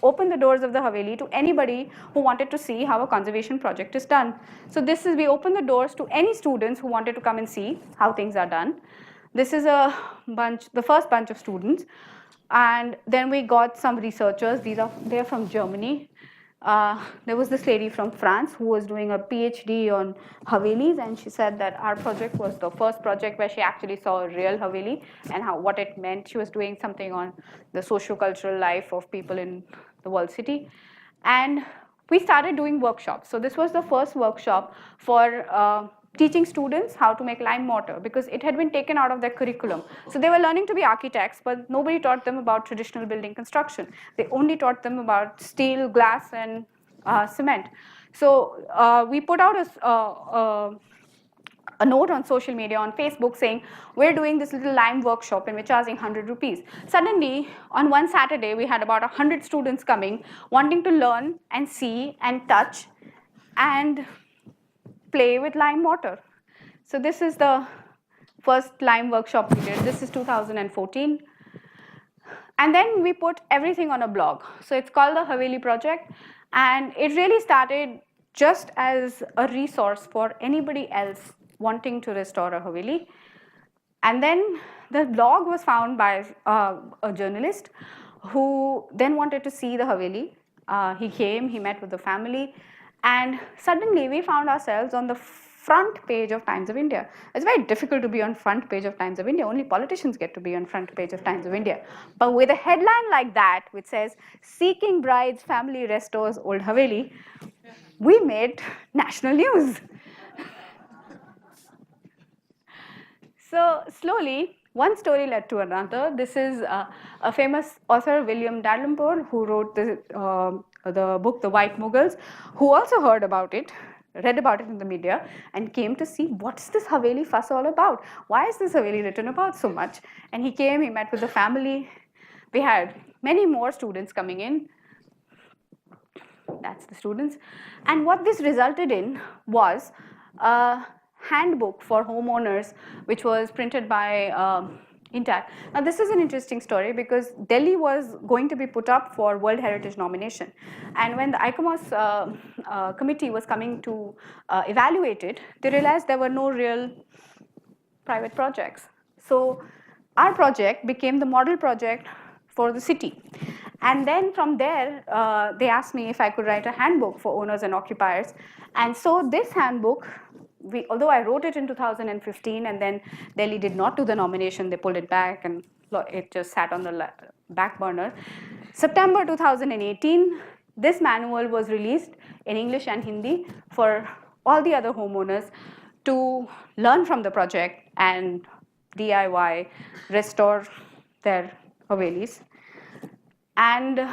open the doors of the Haveli to anybody who wanted to see how a conservation project is done. So we opened the doors to any students who wanted to come and see how things are done. This is the first bunch of students. And then we got some researchers. They're from Germany. There was this lady from France who was doing a PhD on Havelis, and she said that our project was the first project where she actually saw a real Haveli and what it meant. She was doing something on the socio-cultural life of people in the walled city. And we started doing workshops. So this was the first workshop for teaching students how to make lime mortar, because it had been taken out of their curriculum. So they were learning to be architects, but nobody taught them about traditional building construction. They only taught them about steel, glass, and cement. So we put out a note on social media, on Facebook, saying, we're doing this little lime workshop and we're charging 100 rupees. Suddenly, on one Saturday, we had about 100 students coming, wanting to learn and see and touch and play with lime mortar. So this is the first lime workshop we did. This is 2014. And then we put everything on a blog. So it's called the Haveli Project. And it really started just as a resource for anybody else wanting to restore a Haveli. And then the blog was found by a journalist who then wanted to see the Haveli. He came, he met with the family, and suddenly we found ourselves on the front page of Times of India. It's very difficult to be on front page of Times of India. Only politicians get to be on front page of Times of India. But with a headline like that, which says, "Seeking Brides, Family Restores Old Haveli," we made national news. So slowly, one story led to another. This is a famous author, William Dalrymple, who wrote the book, The White Mughals, who also heard about it, read about it in the media, and came to see, what's this Haveli fuss all about? Why is this Haveli written about so much? And he came, he met with the family. We had many more students coming in. That's the students. And what this resulted in was a handbook for homeowners, which was printed by intact. Now this is an interesting story because Delhi was going to be put up for World Heritage nomination, and when the ICOMOS committee was coming to evaluate it, they realized there were no real private projects. So our project became the model project for the city. And then from there, they asked me if I could write a handbook for owners and occupiers. And so this handbook, although I wrote it in 2015 and then Delhi did not do the nomination, they pulled it back and it just sat on the back burner. September 2018, this manual was released in English and Hindi for all the other homeowners to learn from the project and DIY, restore their Havelis. And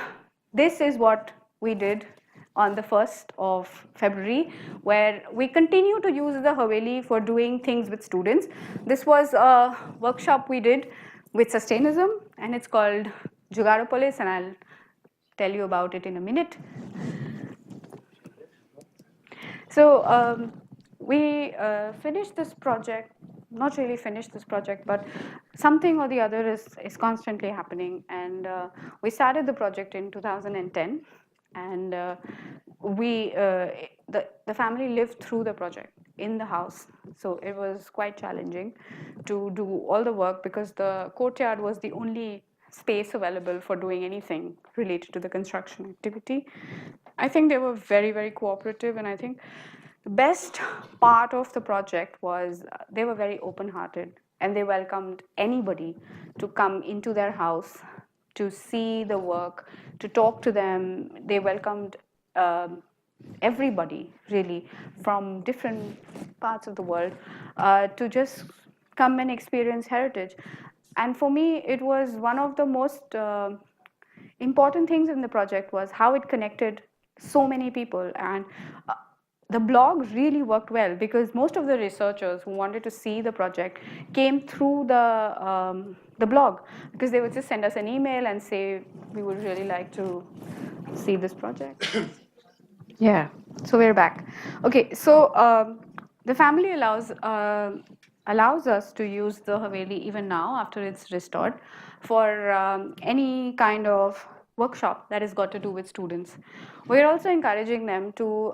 this is what we did on the 1st of February, where we continue to use the Haveli for doing things with students. This was a workshop we did with Sustainism, and it's called Jugadopolis, and I'll tell you about it in a minute. So we finished this project, not really finished this project, but something or the other is constantly happening. And we started the project in 2010, and the family lived through the project in the house. So it was quite challenging to do all the work because the courtyard was the only space available for doing anything related to the construction activity. I think they were very, very cooperative, and I think the best part of the project was they were very open-hearted and they welcomed anybody to come into their house to see the work, to talk to them. They welcomed everybody really from different parts of the world to just come and experience heritage. And for me, it was one of the most important things in the project was how it connected so many people. And the blog really worked well because most of the researchers who wanted to see the project came through the blog, because they would just send us an email and say, we would really like to see this project. Yeah, so we're back. Okay, so the family allows us to use the Haveli even now after it's restored for any kind of workshop that has got to do with students. We're also encouraging them to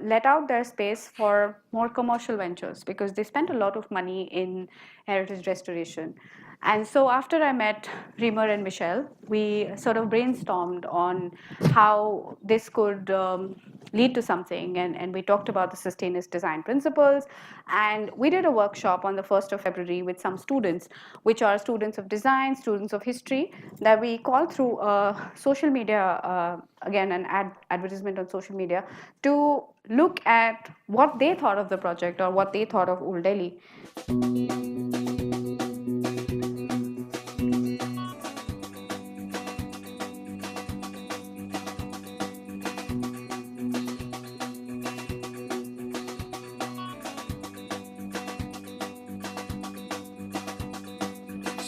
let out their space for more commercial ventures because they spent a lot of money in heritage restoration. And so after I met Remer and Michelle, we sort of brainstormed on how this could lead to something, and we talked about the Sustainist design principles, and we did a workshop on the 1st of February with some students, which are students of design, students of history, that we called through social media, again an advertisement on social media, to look at what they thought of the project or what they thought of Old Delhi.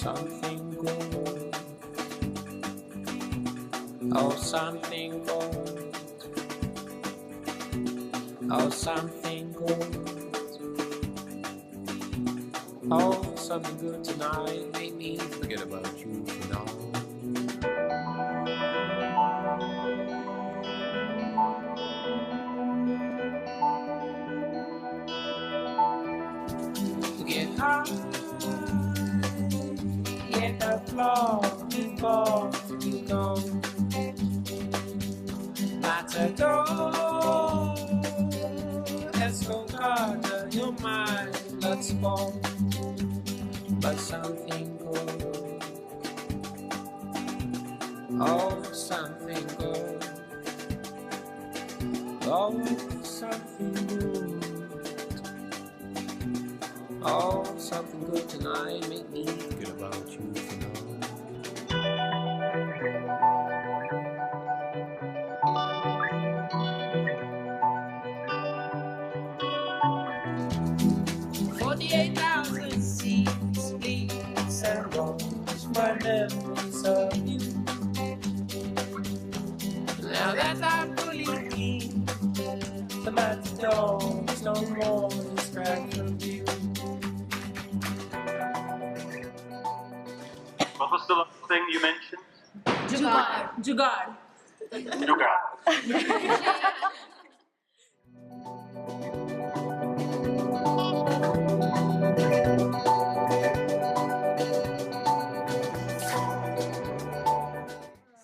Something gold, oh something gold, oh something gold, oh something good tonight, make me forget about you for now. Get high, get the floor before you go. Matador, escort your mind, let's go. But something good, oh something good, oh something good, oh something good tonight, make me forget about you for now. My memories of you. Now that I'm fully in, the matador is no more distracted from you. What was the last thing you mentioned? Jugaad. Yoga.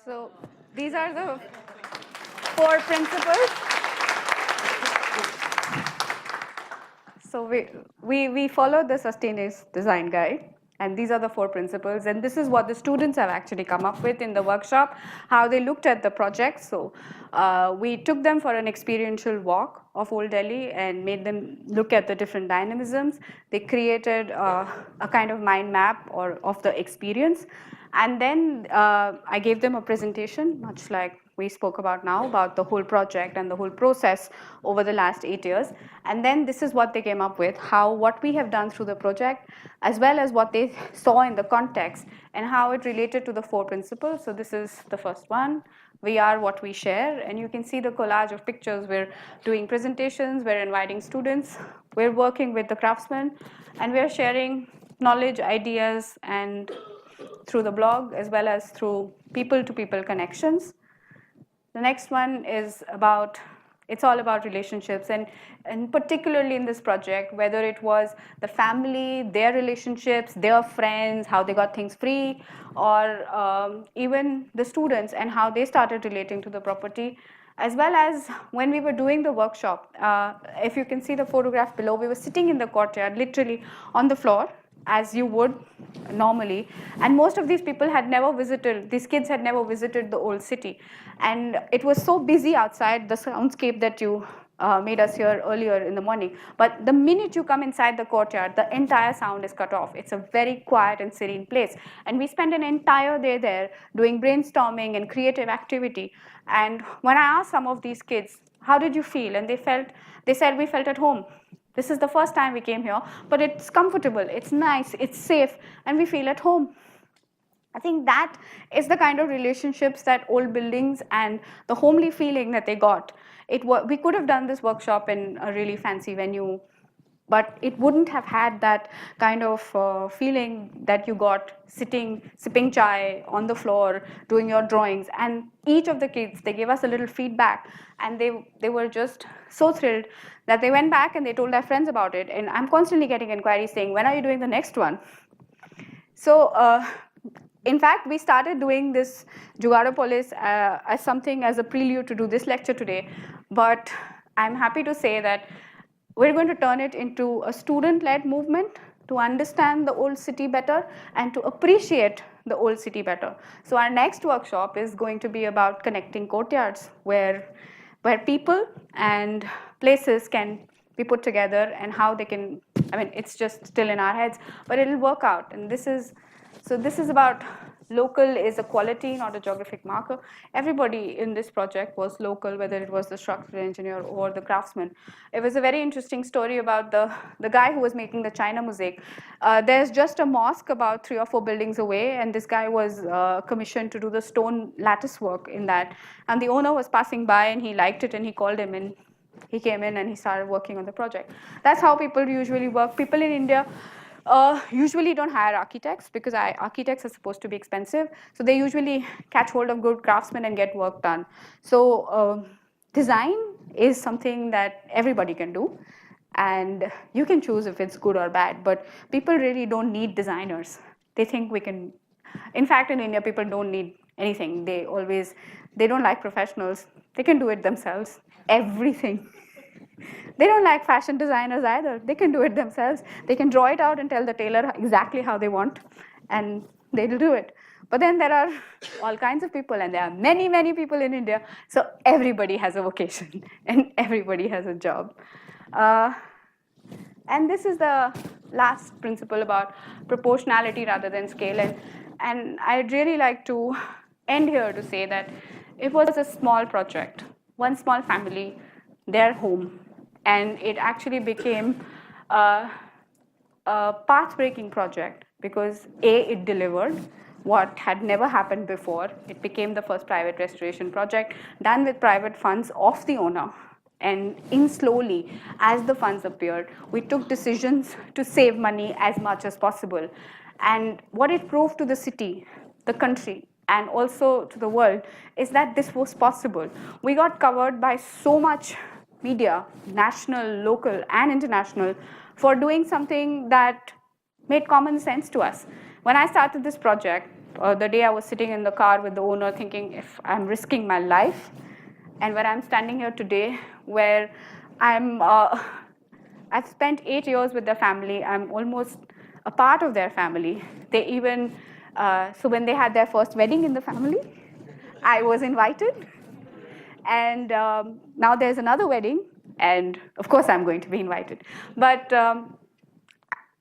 So these are the four principles. So we followed the Sustainist design guide, and these are the four principles, and this is what the students have actually come up with in the workshop, how they looked at the project. So we took them for an experiential walk of Old Delhi and made them look at the different dynamisms. They created a kind of mind map of the experience, and then I gave them a presentation, much like we spoke about now, about the whole project and the whole process over the last 8 years. And then this is what they came up with, what we have done through the project, as well as what they saw in the context, and how it related to the four principles. So this is the first one. We are what we share, and you can see the collage of pictures. We're doing presentations, we're inviting students, we're working with the craftsmen, and we're sharing knowledge, ideas, and through the blog, as well as through people-to-people connections. The next one is it's all about relationships, and particularly in this project, whether it was the family, their relationships, their friends, how they got things free, or even the students and how they started relating to the property, as well as when we were doing the workshop. If you can see the photograph below, we were sitting in the courtyard, literally on the floor, as you would normally, and most of these people had never visited, these kids had never visited the old city, and it was so busy outside, the soundscape that you made us hear earlier in the morning. But the minute you come inside the courtyard, the entire sound is cut off. It's a very quiet and serene place, and we spent an entire day there doing brainstorming and creative activity. And when I asked some of these kids, how did you feel, and they said, we felt at home. This is the first time we came here, but it's comfortable, it's nice, it's safe, and we feel at home. I think that is the kind of relationships that old buildings and the homely feeling that they got. We could have done this workshop in a really fancy venue, but it wouldn't have had that kind of feeling that you got sitting, sipping chai on the floor, doing your drawings. And each of the kids, they gave us a little feedback, and they were just so thrilled that they went back and they told their friends about it. And I'm constantly getting inquiries saying, when are you doing the next one? So in fact, we started doing this Jugadopolis as a prelude to do this lecture today, but I'm happy to say that we're going to turn it into a student-led movement to understand the old city better and to appreciate the old city better. So our next workshop is going to be about connecting courtyards, where people and places can be put together, and how they can, it's just still in our heads, but it'll work out. And this is about local is a quality, not a geographic marker. Everybody in this project was local, whether it was the structural engineer or the craftsman. It was a very interesting story about the guy who was making the China mosaic. There's just a mosque about 3 or 4 buildings away, and this guy was commissioned to do the stone lattice work in that. And the owner was passing by, and he liked it, and he called him, and he came in and he started working on the project. That's how people usually work. People in India usually don't hire architects, because architects are supposed to be expensive. So they usually catch hold of good craftsmen and get work done. So design is something that everybody can do, and you can choose if it's good or bad. But people really don't need designers. They think we can. In fact, in India, people don't need anything. They don't like professionals. They can do it themselves. Everything. They don't like fashion designers either. They can do it themselves. They can draw it out and tell the tailor exactly how they want, and they'll do it. But then there are all kinds of people, and there are many, many people in India. So everybody has a vocation, and everybody has a job. And this is the last principle about proportionality rather than scale. And I'd really like to end here to say that it was a small project, one small family, their home. And it actually became a path-breaking project, because it delivered what had never happened before. It became the first private restoration project done with private funds of the owner. And slowly, as the funds appeared, we took decisions to save money as much as possible. And what it proved to the city, the country, and also to the world is that this was possible. We got covered by so much media, national, local, and international, for doing something that made common sense to us. When I started this project, the day I was sitting in the car with the owner thinking if I'm risking my life, and where I'm standing here today, where I've spent 8 years with their family. I'm almost a part of their family. They even, so when they had their first wedding in the family, I was invited. And now there's another wedding, and of course I'm going to be invited. But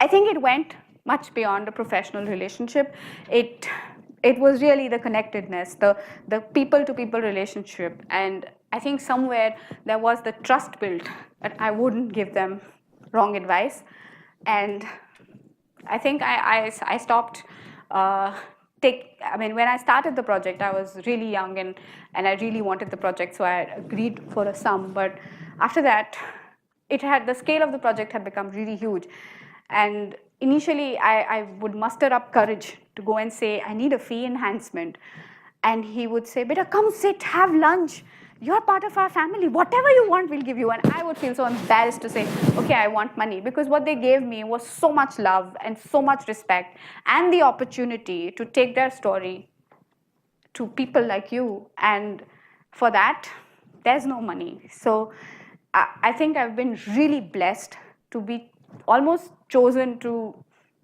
I think it went much beyond a professional relationship. It was really the connectedness, the people-to-people relationship. And I think somewhere there was the trust built that I wouldn't give them wrong advice. And I think I stopped when I started the project, I was really young and I really wanted the project, so I agreed for a sum. But after that, the scale of the project had become really huge. And initially, I would muster up courage to go and say, I need a fee enhancement. And he would say, Beta, come sit, have lunch. You're part of our family. Whatever you want, we'll give you. And I would feel so embarrassed to say, okay, I want money. Because what they gave me was so much love and so much respect and the opportunity to take their story to people like you. And for that, there's no money. So I think I've been really blessed to be almost chosen to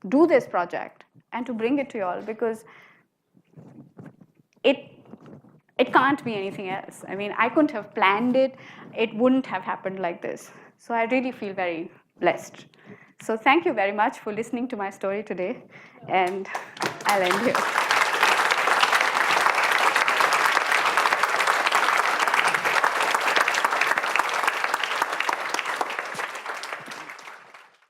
do this project and to bring it to you all, because it can't be anything else. I mean, I couldn't have planned it. It wouldn't have happened like this. So I really feel very blessed. So thank you very much for listening to my story today. And I'll end here.